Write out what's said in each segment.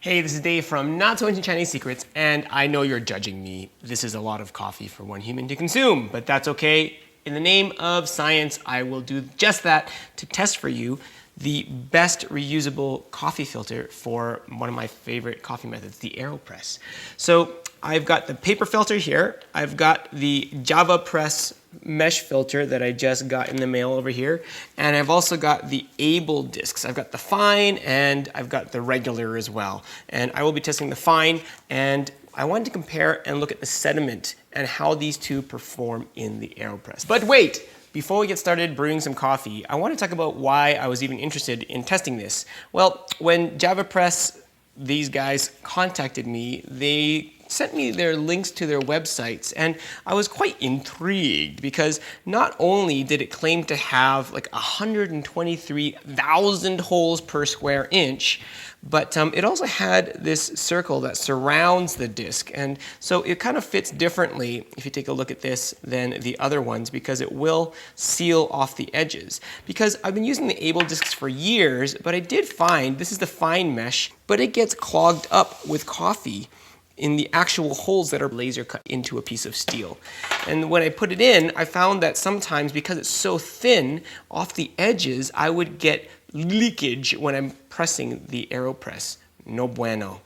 Hey, this is Dave from Not So Ancient Chinese Secrets, and I know you're judging me. This is a lot of coffee for one human to consume, but that's okay. In the name of science, I will do just that to test for you the best reusable coffee filter for one of my favorite coffee methods, the AeroPress. So I've got the paper filter here. I've got the JavaPresse mesh filter that I just got in the mail over here. And I've also got the Able discs. I've got the fine and I've got the regular as well. And I will be testing the fine, and I wanted to compare and look at the sediment and how these two perform in the AeroPress. But wait! Before we get started brewing some coffee, I want to talk about why I was even interested in testing this. Well, when JavaPresse, these guys contacted me, they sent me their links to their websites, and I was quite intrigued because not only did it claim to have like 123,000 holes per square inch, but it also had this circle that surrounds the disc, and so it kind of fits differently if you take a look at this than the other ones, because it will seal off the edges. Because I've been using the Able discs for years, but I did find, this is the fine mesh, but it gets clogged up with coffee in the actual holes that are laser cut into a piece of steel. And when I put it in, I found that sometimes, because it's so thin off the edges, I would get leakage when I'm pressing the AeroPress. No bueno.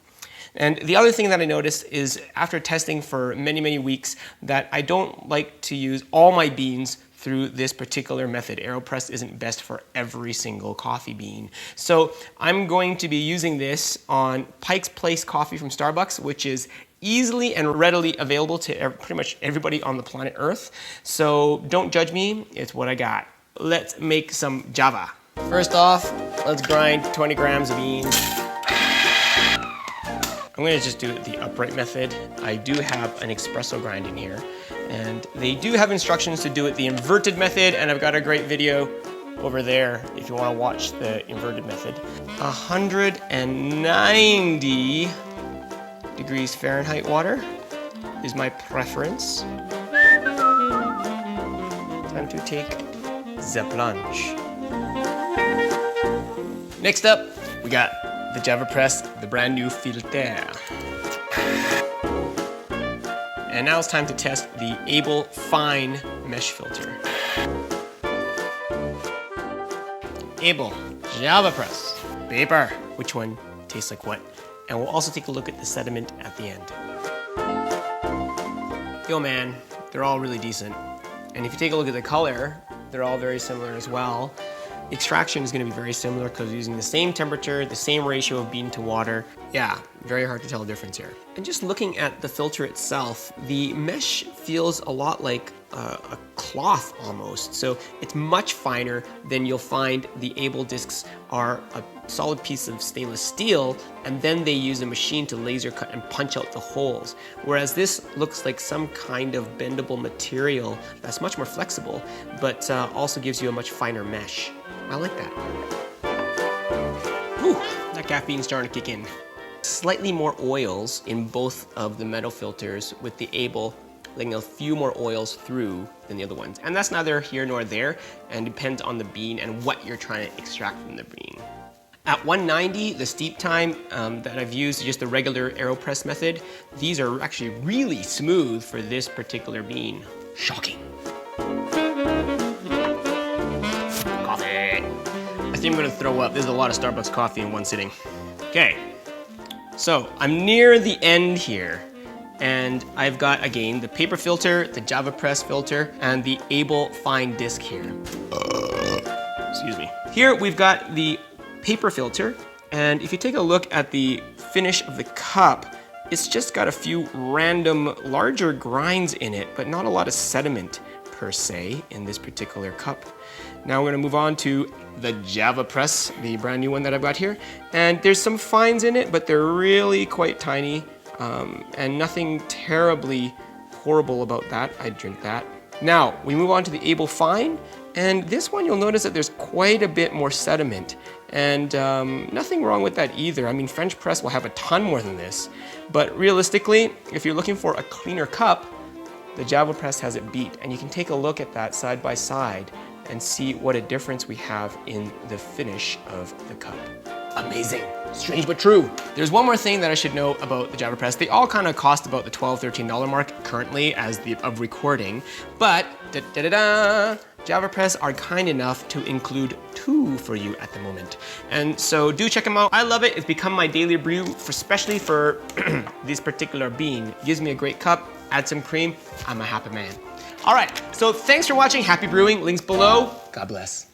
And the other thing that I noticed is, after testing for many, many weeks, that I don't like to use all my beans through this particular method. AeroPress isn't best for every single coffee bean. So I'm going to be using this on Pike's Place coffee from Starbucks, which is easily and readily available to pretty much everybody on the planet Earth. So don't judge me, it's what I got. Let's make some Java. First off, let's grind 20 grams of beans. I'm going to just do it the upright method. I do have an espresso grind in here, and they do have instructions to do it the inverted method, and I've got a great video over there if you want to watch the inverted method. 190 degrees Fahrenheit water is my preference. Time to take the plunge. Next up, we got the JavaPresse, the brand new filter. And now it's time to test the Able Fine Mesh Filter. Able, JavaPresse, paper. Which one tastes like what? And we'll also take a look at the sediment at the end. Yo man, they're all really decent. And if you take a look at the color, they're all very similar as well. Extraction is going to be very similar because we're using the same temperature, the same ratio of bean to water. Yeah, very hard to tell the difference here. And just looking at the filter itself, the mesh feels a lot like a cloth almost. So it's much finer than you'll find the Able discs are a solid piece of stainless steel, and then they use a machine to laser cut and punch out the holes. Whereas this looks like some kind of bendable material that's much more flexible, but also gives you a much finer mesh. I like that. Whew, that caffeine's starting to kick in. Slightly more oils in both of the metal filters, with the Able letting a few more oils through than the other ones. And that's neither here nor there, and depends on the bean and what you're trying to extract from the bean. At 190, the steep time that I've used is just the regular AeroPress method. These are actually really smooth for this particular bean. Shocking. I think I'm gonna throw up. There's a lot of Starbucks coffee in one sitting. Okay, so I'm near the end here, and I've got, again, the paper filter, the JavaPresse filter, and the Able Fine Disk here. Excuse me. Here we've got the paper filter, and if you take a look at the finish of the cup, it's just got a few random larger grinds in it, but not a lot of sediment per se in this particular cup. Now we're going to move on to the JavaPresse, the brand new one that I've got here. And there's some fines in it, but they're really quite tiny, and nothing terribly horrible about that. I'd drink that. Now we move on to the Able Fine, and this one you'll notice that there's quite a bit more sediment, and nothing wrong with that either. I mean, French press will have a ton more than this, but realistically, if you're looking for a cleaner cup, the JavaPresse has it beat, and you can take a look at that side by side and see what a difference we have in the finish of the cup. amazing. Strange but true. There's one more thing that I should know about the JavaPresse. They all kind of cost about the $12, $13 mark currently as of recording, but JavaPresse are kind enough to include 2 for you at the moment. And so do check them out. I love it. It's become my daily brew, especially for this particular bean. It gives me a great cup, add some cream, I'm a happy man. All right, so thanks for watching. Happy brewing, links below. God bless.